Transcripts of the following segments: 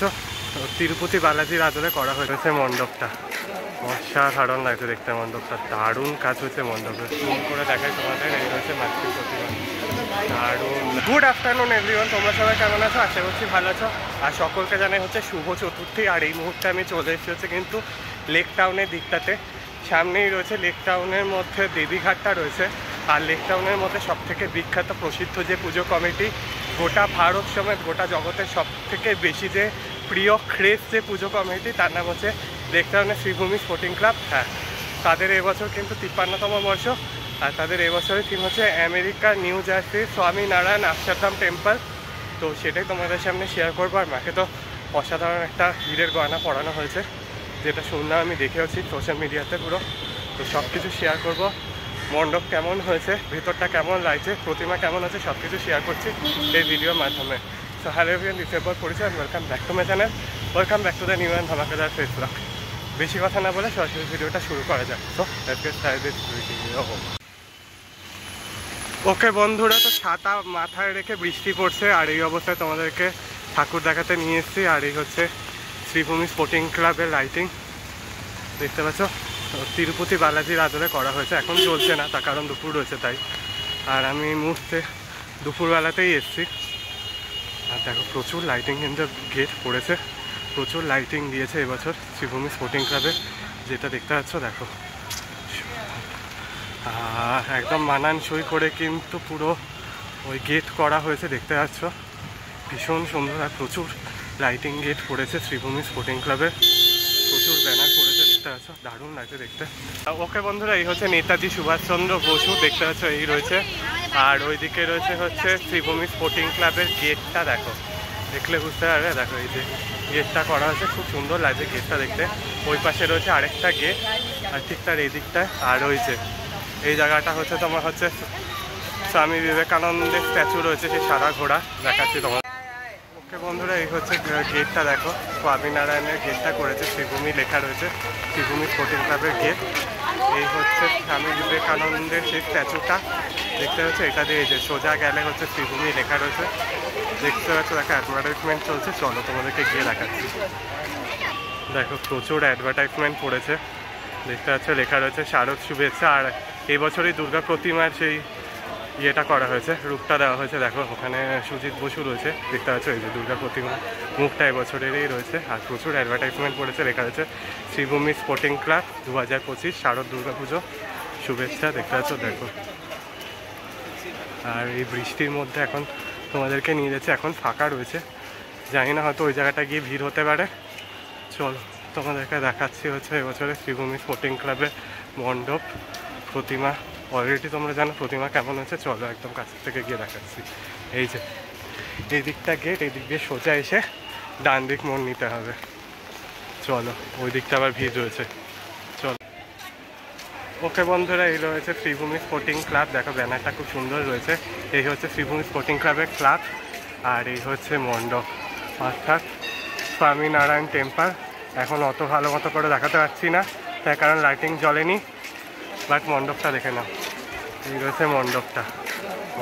তো তিরুপতি বালাজির আদলে করা হয়েছে মণ্ডপটা। অসাধারণ লাগছে দেখতে মণ্ডপটা, দারুণ কাজ হয়েছে মণ্ডপে। জুম করে দেখাই তোমাদের, এই রয়েছে মাতৃ প্রতিমা, দারুণ। গুড আফটারনুন এভরিওয়ান, তোমরা সবাই কেমন আছো? আশা করছি ভালো আছো। আর সকলকে জানাই হচ্ছে শুভ চতুর্থী। আর এই মুহূর্তে আমি চলে এসেছি হচ্ছে কিন্তু লেক টাউনের দিকটাতে। সামনেই রয়েছে লেক টাউনের মধ্যে দেবীঘাটটা রয়েছে। আর লেক টাউনের মধ্যে সবথেকে বিখ্যাত প্রসিদ্ধ যে পুজো কমিটি, গোটা ভারত সমেত গোটা জগতের সবথেকে বেশি যে প্রিয় ক্রেজ যে পুজো কমিটি, তার নাম হচ্ছে লেক টাউনের শ্রীভূমি স্পোর্টিং ক্লাব। হ্যাঁ, তাদের এবছর কিন্তু 53তম বর্ষ। আর তাদের এবছরের থিম হচ্ছে আমেরিকা নিউ জার্সি স্বামী নারায়ণ অক্ষরধাম টেম্পল। তো সেটাই তোমাদের সামনে শেয়ার করবো। আর মাকে তো অসাধারণ একটা হীরের গয়না পরানো হয়েছে, যেটা শুনলাম, আমি দেখেওছি সোশ্যাল মিডিয়াতে পুরো। তো সব কিছু শেয়ার করবো, মণ্ডপ কেমন হয়েছে, ভেতরটা কেমন লাগছে, প্রতিমা কেমন হচ্ছে, সব কিছু শেয়ার করছি এই ভিডিওর মাধ্যমে। সো হ্যালো এভরিওয়ান, দিস এবার পরিচয়, welcome back to my channel, welcome back to the new and ধামাকাদার ফেস ব্লগ। বেশি কথা না বলে সরাসরি ভিডিওটা শুরু করা যাক। তো লেটস গেট স্টার্টেড ভিডিও। ওকে বন্ধুরা, তো ছাতা মাথায় রেখে বৃষ্টি পড়ছে, আর এই অবস্থায় তোমাদেরকে ঠাকুর দেখাতে নিয়ে এসেছি। আর এই হচ্ছে শ্রীভূমি স্পোর্টিং ক্লাবের লাইটিং, দেখতে পাচ্ছ। তিরুপতি বালাজির আদলে করা হয়েছে, এখন চলছে না, তার কারণ দুপুর রয়েছে তাই। আর আমি এই মুহূর্তে দুপুরবেলাতেই এসেছি। আর দেখো প্রচুর লাইটিং কিন্তু গেট পড়েছে, প্রচুর লাইটিং দিয়েছে এবছর শ্রীভূমি স্পোর্টিং ক্লাবে, যেটা দেখতে পাচ্ছ। দেখো একদম মানানসই করে কিন্তু পুরো ওই গেট করা হয়েছে, দেখতে পাচ্ছ, ভীষণ সুন্দর। আর প্রচুর লাইটিং গেট পড়েছে শ্রীভূমি স্পোর্টিং ক্লাবে, প্রচুর ব্যানার পড়েছে, দেখতে পাচ্ছ, দারুণ লাগছে দেখতে। ওকে বন্ধুরা, এই হচ্ছে নেতাজি সুভাষচন্দ্র বসু, দেখতে পাচ্ছ, এই রয়েছে। আর ওইদিকে রয়েছে হচ্ছে শ্রীভূমি স্পোর্টিং ক্লাবের গেটটা, দেখো, দেখলে বুঝতে পারবে। দেখো এই যে গেটটা করা হয়েছে, খুব সুন্দর লাগছে গেটটা দেখতে। ওই পাশে রয়েছে আরেকটা গেট, আর ঠিক তার এই দিকটায় আর রয়েছে এই জায়গাটা হচ্ছে তোমার হচ্ছে স্বামী বিবেকানন্দের স্ট্যাচু রয়েছে, সেই সাদা ঘোড়া দেখাচ্ছি তোমার। ওকে বন্ধুরা, এই হচ্ছে গেটটা, দেখো, স্বামীনারায়ণের গেটটা করেছে, শ্রীভূমি লেখা রয়েছে, শ্রীভূমি স্পোর্টিং ক্লাবের গেট। এই হচ্ছে স্বামী বিবেকানন্দের সেই স্ট্যাচুটা, দেখতে পাচ্ছ। এটা দিয়ে এই যে সোজা গেলে হচ্ছে শ্রীভূমি লেখা রয়েছে, দেখতে পাচ্ছ। দেখো অ্যাডভার্টাইজমেন্ট চলছে, চলো তোমাদেরকে গিয়ে দেখাচ্ছি। দেখো প্রচুর অ্যাডভার্টাইজমেন্ট পড়েছে, দেখতে পাচ্ছ, লেখা রয়েছে শারদ শুভেচ্ছা। আর এই বছরই দুর্গা প্রতিমার সেই ইয়েটা করা হয়েছে, রূপটা দেওয়া হয়েছে। দেখো ওখানে সুজিত বসু রয়েছে, দেখতে পাচ্ছ, এই যে দুর্গা প্রতিমা মুখটা এবছরেরই রয়েছে। আর প্রচুর অ্যাডভার্টাইজমেন্ট পড়েছে, লেখা রয়েছে শ্রীভূমি স্পোর্টিং ক্লাব 2025 শারদ দুর্গা পুজো শুভেচ্ছা, দেখতে পাচ্ছ। দেখো, আর এই বৃষ্টির মধ্যে এখন তোমাদেরকে নিয়ে যাচ্ছে, এখন ফাঁকা রয়েছে, জানি না, হয়তো ওই জায়গাটা গিয়ে ভিড় হতে পারে। চলো তোমাদেরকে দেখাচ্ছি হচ্ছে এবছরের শ্রীভূমি স্পোর্টিং ক্লাবের মণ্ডপ প্রতিমা। অলরেডি তোমরা জানো প্রতিমা কেমন হয়েছে, চলো একদম কাছের থেকে গিয়ে দেখাচ্ছি। এই যে এই দিকটা গেট, এই দিক দিয়ে সোজা এসে ডান দিক মোড় নিতে হবে। চলো, ওই দিকটা আবার ভিড় রয়েছে, চলো। ওকে বন্ধুরা, এই রয়েছে শ্রীভূমি স্পোর্টিং ক্লাব, দেখো ব্যানারটা খুব সুন্দর রয়েছে। এই হচ্ছে শ্রীভূমি স্পোর্টিং ক্লাবের ক্লাব, আর এই হচ্ছে মণ্ডপ, অর্থাৎ স্বামীনারায়ণ টেম্পল। এখন অত ভালো মতো করে দেখাতে পারছি না, তার কারণ লাইটিং জ্বলেনি, বাট মণ্ডপটা দেখে নাও। এই রয়েছে মণ্ডপটা,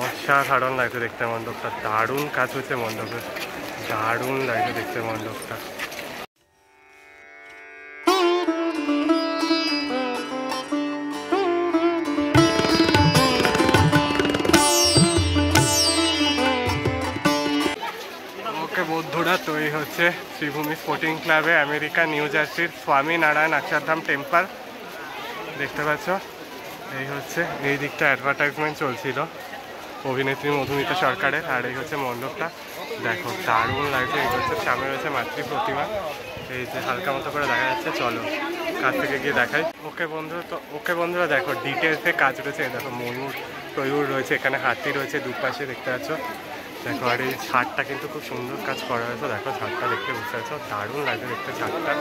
অসাধারণ লাগছে দেখতে মণ্ডপটা, দারুণ কাজ হয়েছে মণ্ডপে, দারুণ লাগছে দেখতে মণ্ডপটা। ওকে বন্ধুরা, তো এই হচ্ছে শ্রীভূমি স্পোর্টিং ক্লাবে আমেরিকা নিউ জার্সির স্বামী নারায়ণ অক্ষরধাম টেম্পল, দেখতে পাচ্ছ। এই হচ্ছে এই দিকটা অ্যাডভার্টাইজমেন্ট চলছিল অভিনেত্রী মধুমিতা সরকারের। আর এই হচ্ছে মণ্ডপটা, দেখো দারুণ লাগছে। এই হচ্ছে সামনে রয়েছে মাতৃ প্রতিমা, এই যে হালকা মতো করে দেখা যাচ্ছে, চলো কাছ থেকে গিয়ে দেখাই। ওকে বন্ধুরা, দেখো ডিটেলসে কাজ রয়েছে, দেখো ময়ূর রয়েছে, এখানে হাতি রয়েছে দুপাশে, দেখতে পাচ্ছ। দেখো, আর এই ছাদটা কিন্তু খুব সুন্দর কাজ করা হয়েছে, দেখো ছাদটা দেখতে বুঝতে পারছো, দারুণ লাগছে দেখতে ছাদটা।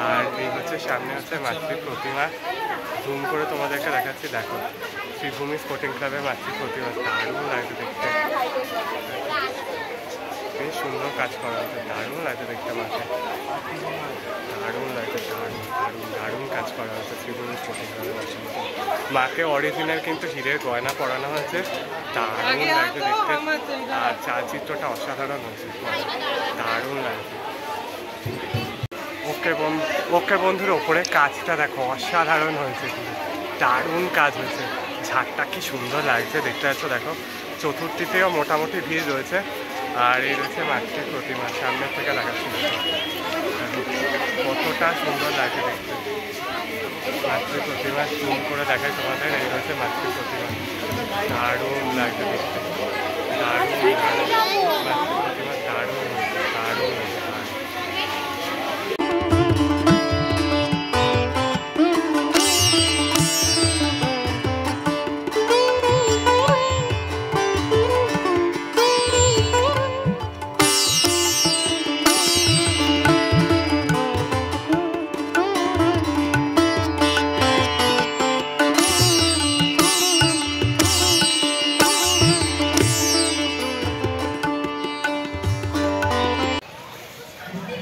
আর এই হচ্ছে সামনে হচ্ছে মাতৃ প্রতিমা, জুম করে তোমাদেরকে দেখাচ্ছি। দেখো শ্রীভূমি স্পোর্টিং ক্লাবের মাতৃ প্রতিমা, দারুণ লাগছে দেখতে, বেশ সুন্দর কাজ করা হয়েছে, দারুণ লাগছে দেখতে মাকে, দারুণ লাগছে, দারুণ দারুণ দারুণ কাজ করা হয়েছে শ্রীভূমি স্পোর্টিং ক্লাবের মাকে। অরিজিনাল কিন্তু হীরের গয়না পরানো হয়েছে, দারুণ লাগছে দেখতে। আর চালচিত্রটা অসাধারণ হয়েছে, দারুণ লাগছে। ওকে বন্ধুর ওপরে কাজটা দেখো অসাধারণ হয়েছে, দারুণ কাজ হয়েছে। ঝাড়টা কি সুন্দর লাগছে দেখতে পাচ্ছ, দেখো চতুর্থীতেও মোটামুটি ভিড় রয়েছে। আর এই রয়েছে মাতৃ প্রতিমা, সামনের থেকে দেখাচ্ছি কতটা সুন্দর লাগছে দেখতে। মাতৃ প্রতিমা জুম করে দেখায় তোমাদের, এই রয়েছে মাতৃ প্রতিমা, দারুণ লাগছে দেখতে, দারুণ মাতৃ প্রতিমা, দারুণ দারুণ।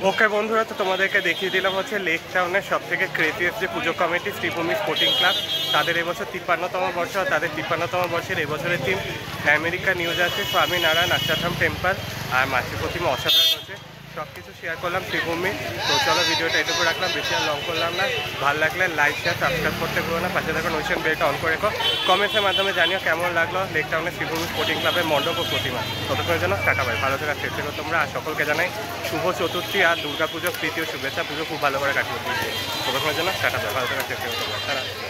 ওকে বন্ধুরা, তো তোমাদেরকে দেখিয়ে দিলাম হচ্ছে লেক টাউনের সব থেকে ক্রেজিয়েস্ট যে পুজো কমিটি শ্রীভূমি স্পোর্টিং ক্লাব, তাদের এবছর 53তম বর্ষ। তাদের 53তম বর্ষের এবছরের theme America New Jersey Swaminarayan Akshardham temple, আর মাতৃ প্রতিমা অসাধারণ হচ্ছে। সব কিছু শেয়ার করলাম শ্রীভূমি। তো চলো ভিডিওটা এটুকু রাখলাম, বেশি আর লং করলাম না। ভালো লাগলে লাইক শেয়ার সাবস্ক্রাইব করতে ভুলো না, পাশে থাকা নোটিফিকেশন বেলটা অন করে রেখো। কমেন্টের মাধ্যমে জানিও কেমন লাগলো লেক টাউনের শ্রীভূমি স্পোর্টিং ক্লাবের মণ্ডপ ও প্রতিমা। ততক্ষণের জন্য টাটা বাই, ভালো থাকার চেষ্টা করো তোমরা। আর সকলকে জানাই শুভ চতুর্থী আর দুর্গাপুজোর প্রীতি ও শুভেচ্ছা। পুজো খুব ভালো করে কাটিয়ে দিচ্ছি। ততক্ষণের জন্য টাটা বাই, ভালো থাকার চেষ্টা করো তোমরা।